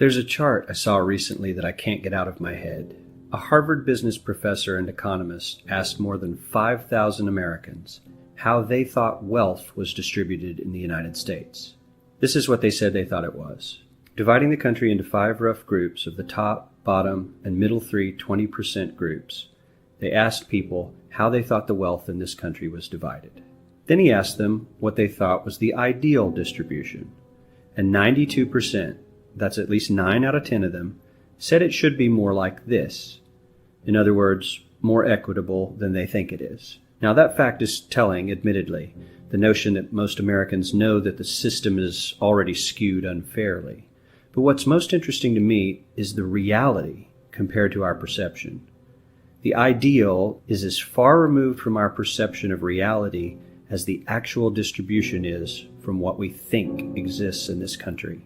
There's a chart I saw recently that I can't get out of my head. A Harvard business professor and economist asked more than 5,000 Americans how they thought wealth was distributed in the United States. This is what they said they thought it was. Dividing the country into 5 rough groups of the top, bottom, and middle 3 20% groups, they asked people how they thought the wealth in this country was divided. Then he asked them what they thought was the ideal distribution. And 92%, that's at least 9 out of 10 of them, said it should be more like this. In other words, more equitable than they think it is. Now that fact is telling, admittedly, the notion that most Americans know that the system is already skewed unfairly. But what's most interesting to me is the reality compared to our perception. The ideal is as far removed from our perception of reality as the actual distribution is from what we think exists in this country.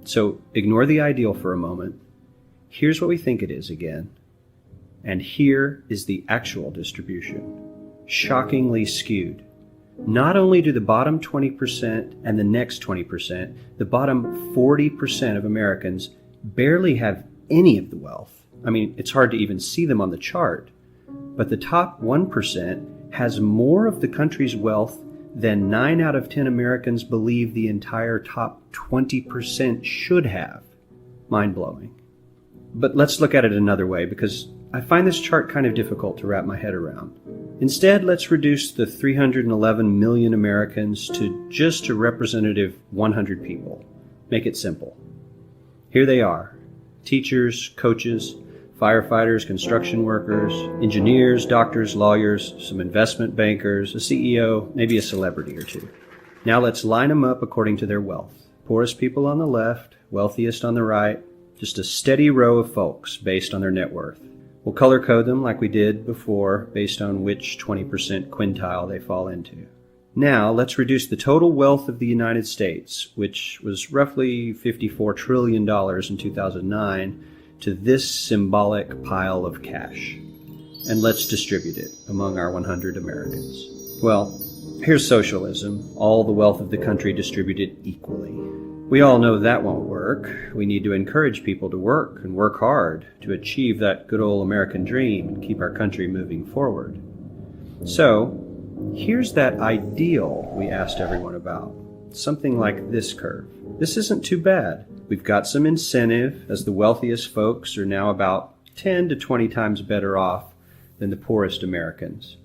So ignore the ideal for a moment. Here's what we think it is again. And here is the actual distribution. Shockingly skewed. Not only do the bottom 20% and the next 20%, the bottom 40% of Americans barely have any of the wealth. I mean, it's hard to even see them on the chart. But the top 1% has more of the country's wealth than 9 out of 10 Americans believe the entire top 20% should have. Mind-blowing. But let's look at it another way, because I find this chart kind of difficult to wrap my head around. Instead, let's reduce the 311 million Americans to just a representative 100 people. Make it simple. Here they are: teachers, coaches, firefighters, construction workers, engineers, doctors, lawyers, some investment bankers, a CEO, maybe a celebrity or two. Now let's line them up according to their wealth. Poorest people on the left, wealthiest on the right, just a steady row of folks based on their net worth. We'll color code them like we did before based on which 20% quintile they fall into. Now let's reduce the total wealth of the United States, which was roughly $54 trillion in 2009, to this symbolic pile of cash. And let's distribute it among our 100 Americans. Well, here's socialism, all the wealth of the country distributed equally. We all know that won't work. We need to encourage people to work and work hard to achieve that good old American dream and keep our country moving forward. So, here's that ideal we asked everyone about. Something like this curve. This isn't too bad. We've got some incentive, as the wealthiest folks are now about 10 to 20 times better off than the poorest Americans.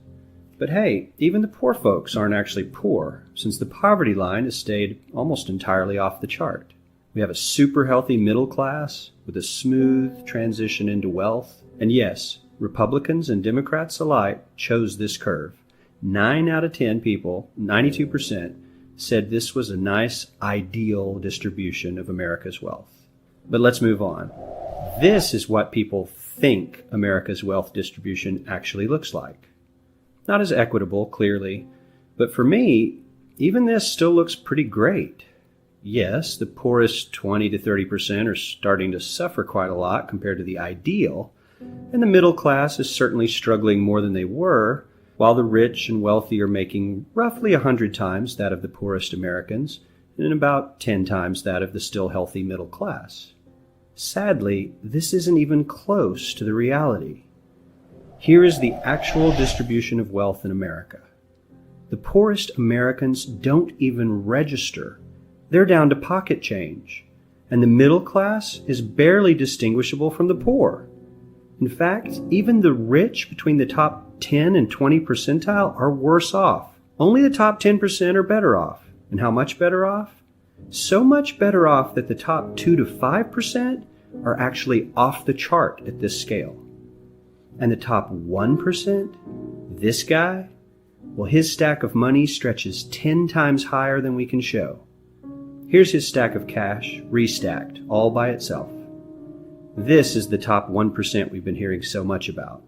But hey, even the poor folks aren't actually poor, since the poverty line has stayed almost entirely off the chart. We have a super healthy middle class with a smooth transition into wealth. And yes, Republicans and Democrats alike chose this curve. 9 out of 10 people, 92%, said this was a nice, ideal distribution of America's wealth. But let's move on. This is what people think America's wealth distribution actually looks like. Not as equitable, clearly, but for me, even this still looks pretty great. Yes, the poorest 20 to 30% are starting to suffer quite a lot compared to the ideal, and the middle class is certainly struggling more than they were, while the rich and wealthy are making roughly 100 times that of the poorest Americans and about 10 times that of the still healthy middle class. Sadly, this isn't even close to the reality. Here is the actual distribution of wealth in America. The poorest Americans don't even register. They're down to pocket change, and the middle class is barely distinguishable from the poor. In fact, even the rich between the top 10 and 20 percentile are worse off. Only the top 10% are better off. And how much better off? So much better off that the top 2 to 5% are actually off the chart at this scale. And the top 1%, this guy, well, his stack of money stretches 10 times higher than we can show. Here's his stack of cash, restacked, all by itself. This is the top 1% we've been hearing so much about.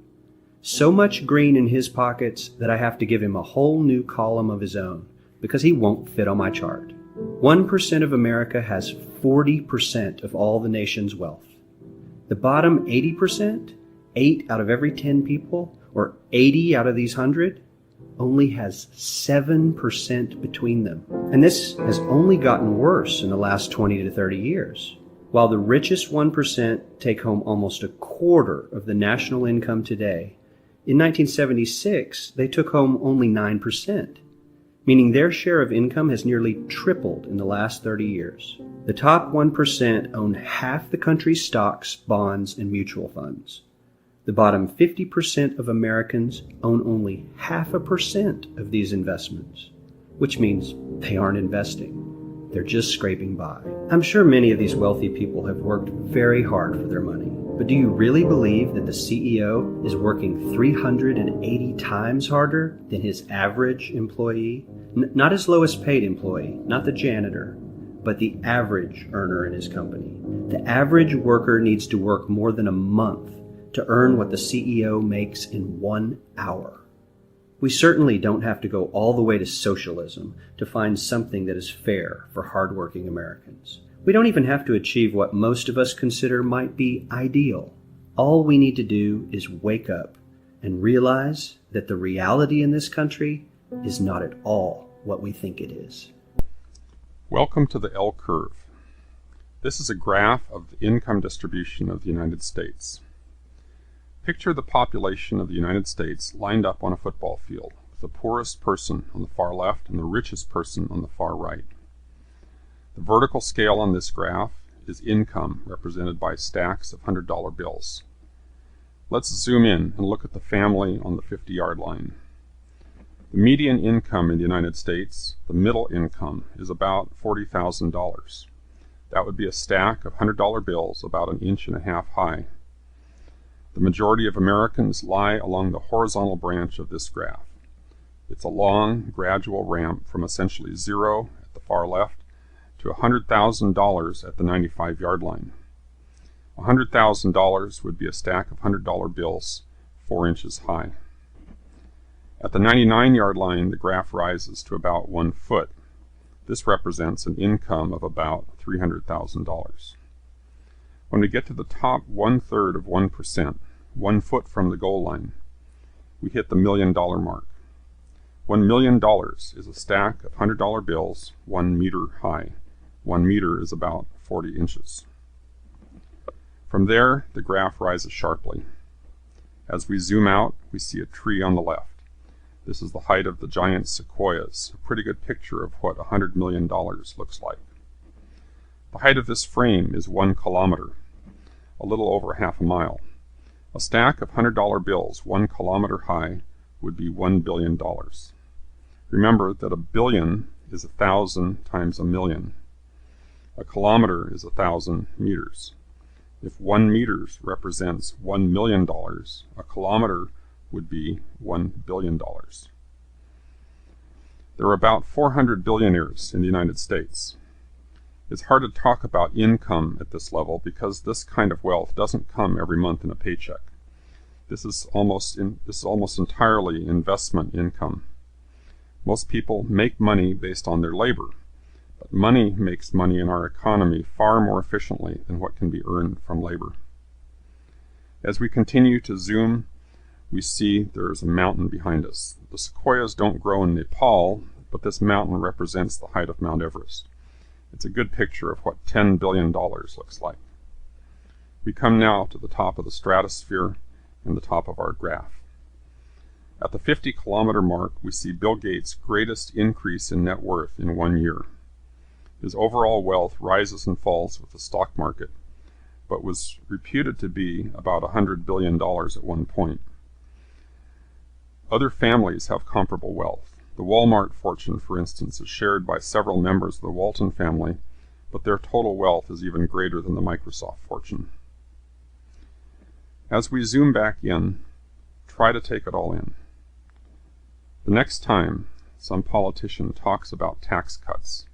So much green in his pockets that I have to give him a whole new column of his own, because he won't fit on my chart. 1% of America has 40% of all the nation's wealth. The bottom 80%, 8 out of every 10 people, or 80 out of these 100, only has 7% between them. And this has only gotten worse in the last 20 to 30 years. While the richest 1% take home almost a quarter of the national income today, in 1976 they took home only 9%, meaning their share of income has nearly tripled in the last 30 years. The top 1% own half the country's stocks, bonds, and mutual funds. The bottom 50% of Americans own only 0.5% of these investments, which means they aren't investing. They're just scraping by. I'm sure many of these wealthy people have worked very hard for their money, but do you really believe that the CEO is working 380 times harder than his average employee? Not his lowest paid employee, not the janitor, but the average earner in his company. The average worker needs to work more than a month to earn what the CEO makes in 1 hour. We certainly don't have to go all the way to socialism to find something that is fair for hardworking Americans. We don't even have to achieve what most of us consider might be ideal. All we need to do is wake up and realize that the reality in this country is not at all what we think it is. Welcome to the L curve. This is a graph of the income distribution of the United States. Picture the population of the United States lined up on a football field, with the poorest person on the far left and the richest person on the far right. The vertical scale on this graph is income, represented by stacks of $100 bills. Let's zoom in and look at the family on the 50-yard line. The median income in the United States, the middle income, is about $40,000. That would be a stack of $100 bills about 1.5 inches high. The majority of Americans lie along the horizontal branch of this graph. It's a long, gradual ramp from essentially zero at the far left to $100,000 at the 95-yard line. $100,000 would be a stack of $100 bills 4 inches high. At the 99-yard line, the graph rises to about 1 foot. This represents an income of about $300,000. When we get to the top 1/3 of 1%, 1 foot from the goal line, we hit the $1 million mark. $1 million is a stack of $100 bills 1 meter high. 1 meter is about 40 inches. From there, the graph rises sharply. As we zoom out, we see a tree on the left. This is the height of the giant sequoias, a pretty good picture of what $100 million looks like. The height of this frame is 1 kilometer, a little over half a mile. A stack of $100 bills 1 kilometer high would be $1 billion. Remember that a billion is 1,000 times a million. A kilometer is 1,000 meters. If 1 meter represents $1 million, a kilometer would be $1 billion. There are about 400 billionaires in the United States. It's hard to talk about income at this level because this kind of wealth doesn't come every month in a paycheck. This is almost entirely investment income. Most people make money based on their labor, but money makes money in our economy far more efficiently than what can be earned from labor. As we continue to zoom, we see there is a mountain behind us. The sequoias don't grow in Nepal, but this mountain represents the height of Mount Everest. It's a good picture of what $10 billion looks like. We come now to the top of the stratosphere and the top of our graph. At the 50-kilometer mark, we see Bill Gates' greatest increase in net worth in 1 year. His overall wealth rises and falls with the stock market, but was reputed to be about $100 billion at one point. Other families have comparable wealth. The Walmart fortune, for instance, is shared by several members of the Walton family, but their total wealth is even greater than the Microsoft fortune. As we zoom back in, try to take it all in. The next time some politician talks about tax cuts,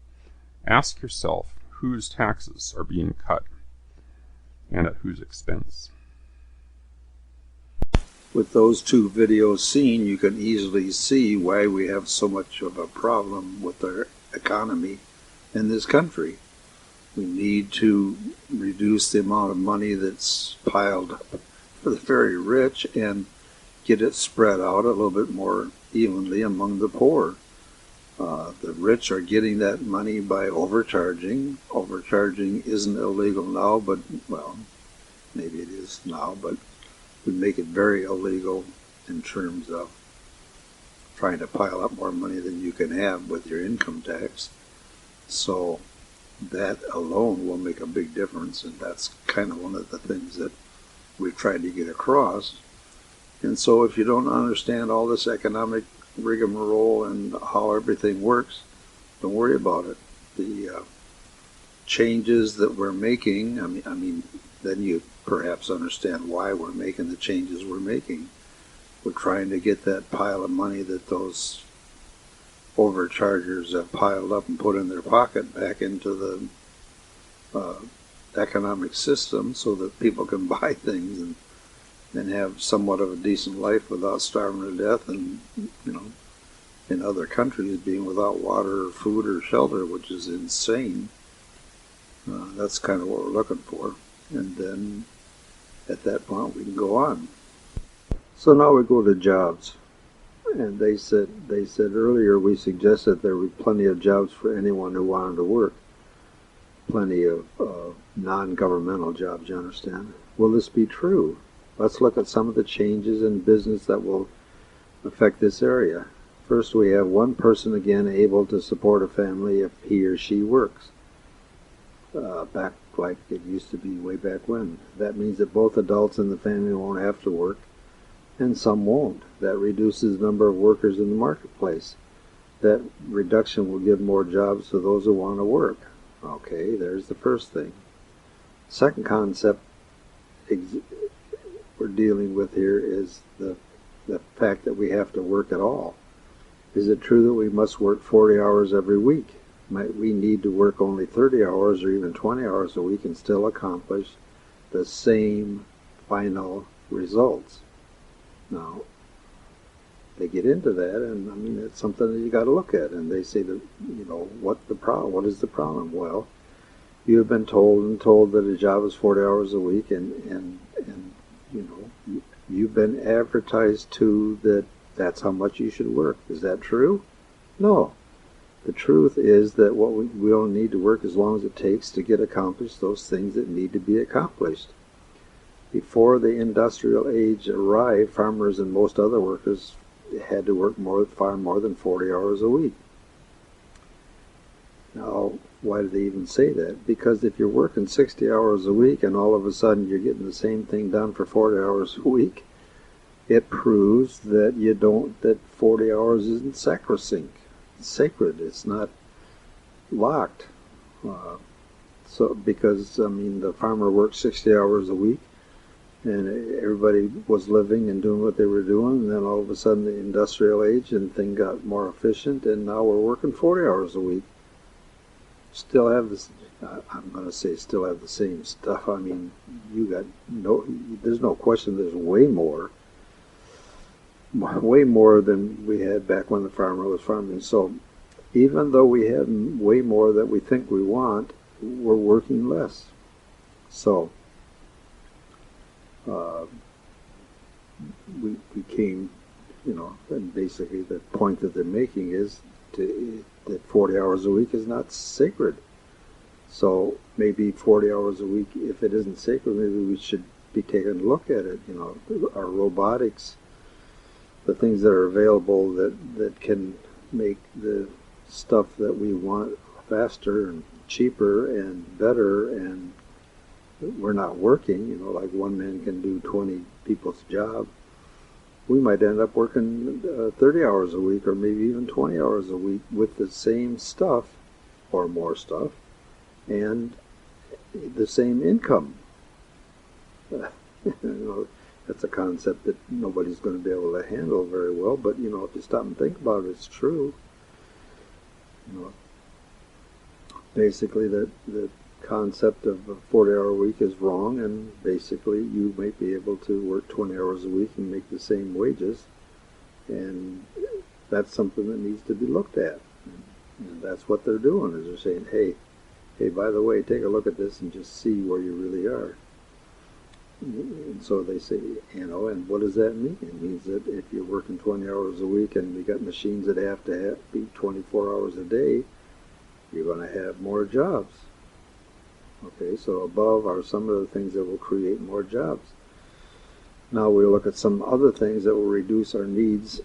ask yourself whose taxes are being cut and at whose expense. With those two videos seen, you can easily see why we have so much of a problem with our economy in this country. We need to reduce the amount of money that's piled for the very rich and get it spread out a little bit more evenly among the poor. The rich are getting that money by overcharging. Overcharging isn't illegal now, but, well, maybe it is now, but would make it very illegal in terms of trying to pile up more money than you can have with your income tax. So that alone will make a big difference, and that's kind of one of the things that we've tried to get across. And so if you don't understand all this economic rigmarole and how everything works, don't worry about it. The changes that we're making, I mean, then you perhaps understand why we're making the changes we're making. We're trying to get that pile of money that those overchargers have piled up and put in their pocket back into the economic system so that people can buy things and have somewhat of a decent life without starving to death, and, you know, in other countries being without water or food or shelter, which is insane. That's kind of what we're looking for. And then at that point we can go on. So now we go to jobs. And they said earlier, we suggested there were plenty of jobs for anyone who wanted to work. Plenty of non-governmental jobs, you understand? Will this be true? Let's look at some of the changes in business that will affect this area. First, we have one person again able to support a family if he or she works. Back like it used to be way back when. That means that both adults in the family won't have to work, and some won't. That reduces the number of workers in the marketplace. That reduction will give more jobs to those who want to work. Okay, there's the first thing. Second concept we're dealing with here is the fact that we have to work at all. Is it true that we must work 40 hours every week? Might we need to work only 30 hours or even 20 hours a week and still accomplish the same final results? Now, they get into that, and I mean, it's something that you got to look at. And they say that, you know, what is the problem? Well, you have been told that a job is 40 hours a week, and you know, you've been advertised to that that's how much you should work. Is that true? No. The truth is that we only need to work as long as it takes to get accomplished those things that need to be accomplished. Before the industrial age arrived, farmers and most other workers had to work far more than 40 hours a week. Now, why do they even say that? Because if you're working 60 hours a week and all of a sudden you're getting the same thing done for 40 hours a week, it proves that 40 hours isn't sacrosanct. It's sacred. It's not locked. So because, I mean, the farmer worked 60 hours a week and everybody was living and doing what they were doing, and then all of a sudden the industrial age and things got more efficient, and now we're working 40 hours a week. Still have this, I'm going to say still have the same stuff. I mean, there's no question there's way more than we had back when the farmer was farming. So even though we have way more that we think we want, we're working less. So we came, you know, and basically the point that they're making is that 40 hours a week is not sacred. So maybe 40 hours a week, if it isn't sacred, maybe we should be taking a look at it. You know, our robotics, the things that are available that can make the stuff that we want faster and cheaper and better, and we're not working, you know, like one man can do 20 people's job. We might end up working 30 hours a week or maybe even 20 hours a week with the same stuff or more stuff and the same income. You know, that's a concept that nobody's going to be able to handle very well, but, you know, if you stop and think about it, it's true. You know, basically the concept of a 40-hour week is wrong, and basically you might be able to work 20 hours a week and make the same wages, and that's something that needs to be looked at. And that's what they're doing, is they're saying, hey, by the way, take a look at this and just see where you really are. And so they say, and what does that mean? It means that if you're working 20 hours a week and we got machines that have to be 24 hours a day, you're going to have more jobs. Okay, so above are some of the things that will create more jobs. Now we look at some other things that will reduce our needs,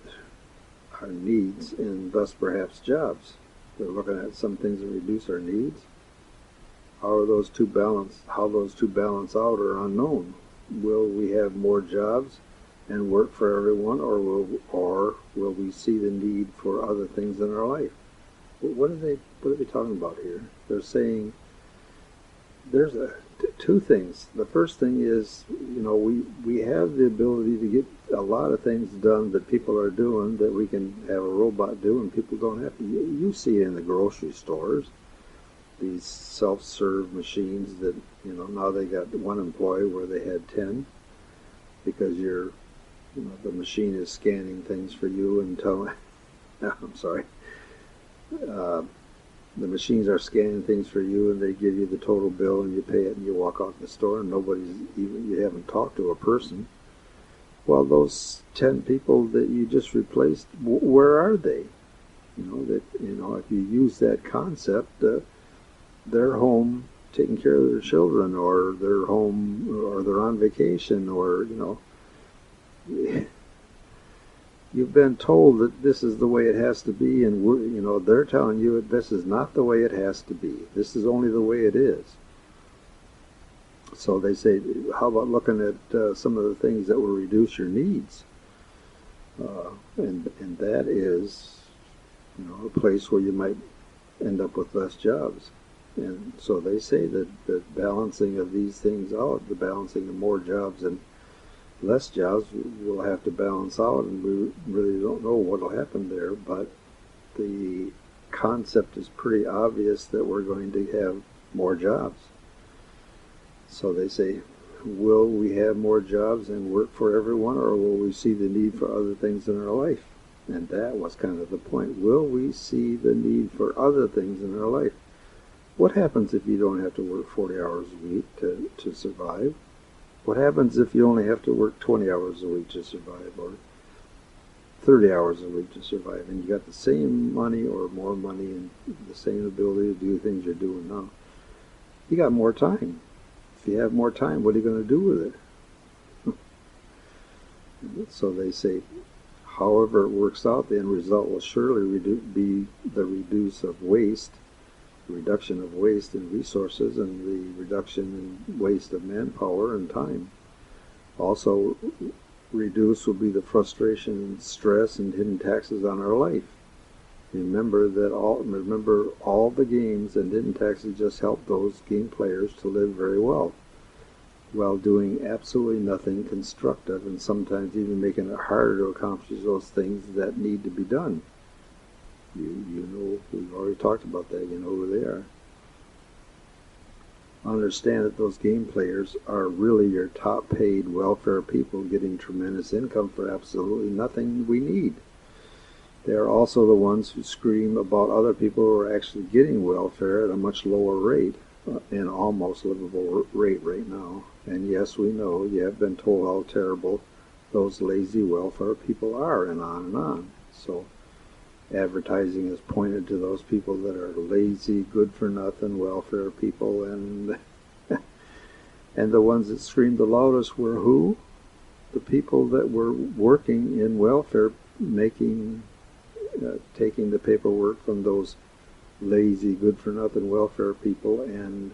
and thus perhaps jobs. We're looking at some things that reduce our needs. How those two balance out are unknown. Will we have more jobs and work for everyone, or will we see the need for other things in our life? What are they talking about here? They're saying there's two things. The first thing is, we have the ability to get a lot of things done that people are doing that we can have a robot do, and people don't have to. You see it in the grocery stores, these self-serve machines that, now they got one employee where they had 10, because the machine is scanning things for you and telling, I'm sorry, the machines are scanning things for you, and they give you the total bill, and you pay it, and you walk out the store, and you haven't talked to a person. Well, those 10 people that you just replaced, where are they? If you use that concept, they're home taking care of their children, or they're home, or they're on vacation, or, you've been told that this is the way it has to be, and they're telling you that this is not the way it has to be. This is only the way it is. So they say, how about looking at some of the things that will reduce your needs? And that is, a place where you might end up with less jobs. And so they say that the balancing of these things out, the balancing of more jobs and less jobs, will have to balance out, and we really don't know what will happen there, but the concept is pretty obvious that we're going to have more jobs. So they say, will we have more jobs and work for everyone, or will we see the need for other things in our life? And that was kind of the point. Will we see the need for other things in our life? What happens if you don't have to work 40 hours a week to survive? What happens if you only have to work 20 hours a week to survive, or 30 hours a week to survive, and you got the same money or more money and the same ability to do things you're doing now? You got more time. If you have more time, what are you going to do with it? So they say, however it works out, the end result will surely be the reduction of waste in resources, and the reduction in waste of manpower and time. Also, reduce will be the frustration and stress and hidden taxes on our life. Remember all the games and hidden taxes just help those game players to live very well, while doing absolutely nothing constructive, and sometimes even making it harder to accomplish those things that need to be done. We've already talked about that. You know who they are. Understand that those game players are really your top paid welfare people getting tremendous income for absolutely nothing we need. They are also the ones who scream about other people who are actually getting welfare at a much lower rate, an almost livable rate right now. And yes, we know, you have been told how terrible those lazy welfare people are, and on and on. So advertising is pointed to those people that are lazy, good-for-nothing welfare people, and and the ones that screamed the loudest were who? The people that were working in welfare, taking the paperwork from those lazy, good-for-nothing welfare people, and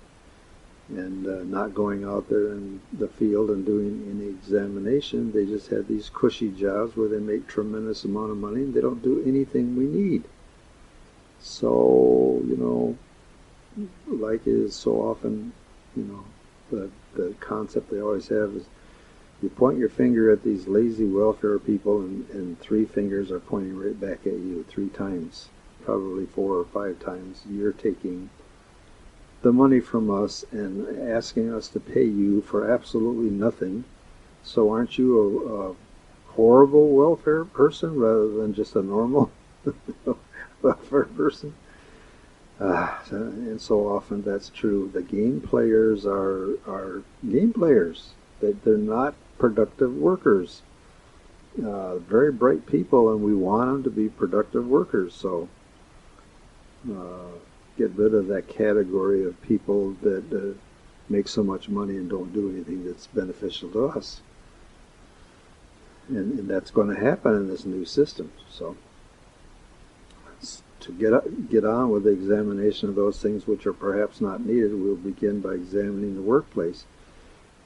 not going out there in the field and doing any examination. They just had these cushy jobs where they make tremendous amount of money, and they don't do anything we need. So, like it is so often, the concept they always have is, you point your finger at these lazy welfare people, and 3 fingers are pointing right back at you 3 times, probably 4 or 5 times. You're taking the money from us and asking us to pay you for absolutely nothing. So aren't you a horrible welfare person rather than just a normal welfare person? And so often that's true. The game players are game players. They're not productive workers. Very bright people, and we want them to be productive workers. So get rid of that category of people that make so much money and don't do anything that's beneficial to us. And that's going to happen in this new system. So to get on with the examination of those things which are perhaps not needed, we'll begin by examining the workplace.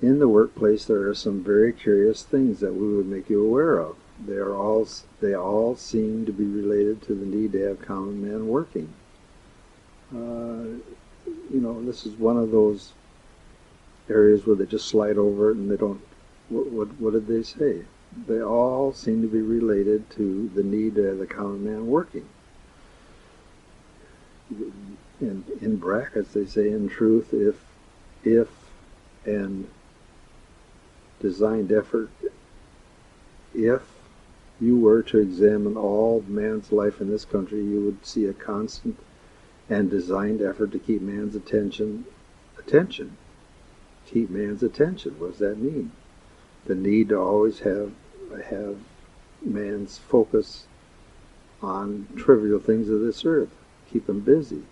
In the workplace, there are some very curious things that we would make you aware of. They all seem to be related to the need to have common man working. This is one of those areas where they just slide over it and they don't. What did they say? They all seem to be related to the need to have the common man working. And in brackets, they say, in truth, if and designed effort, if you were to examine all man's life in this country, you would see a constant and designed effort to keep man's attention. Keep man's attention. What does that mean? The need to always have man's focus on trivial things of this earth. Keep him busy.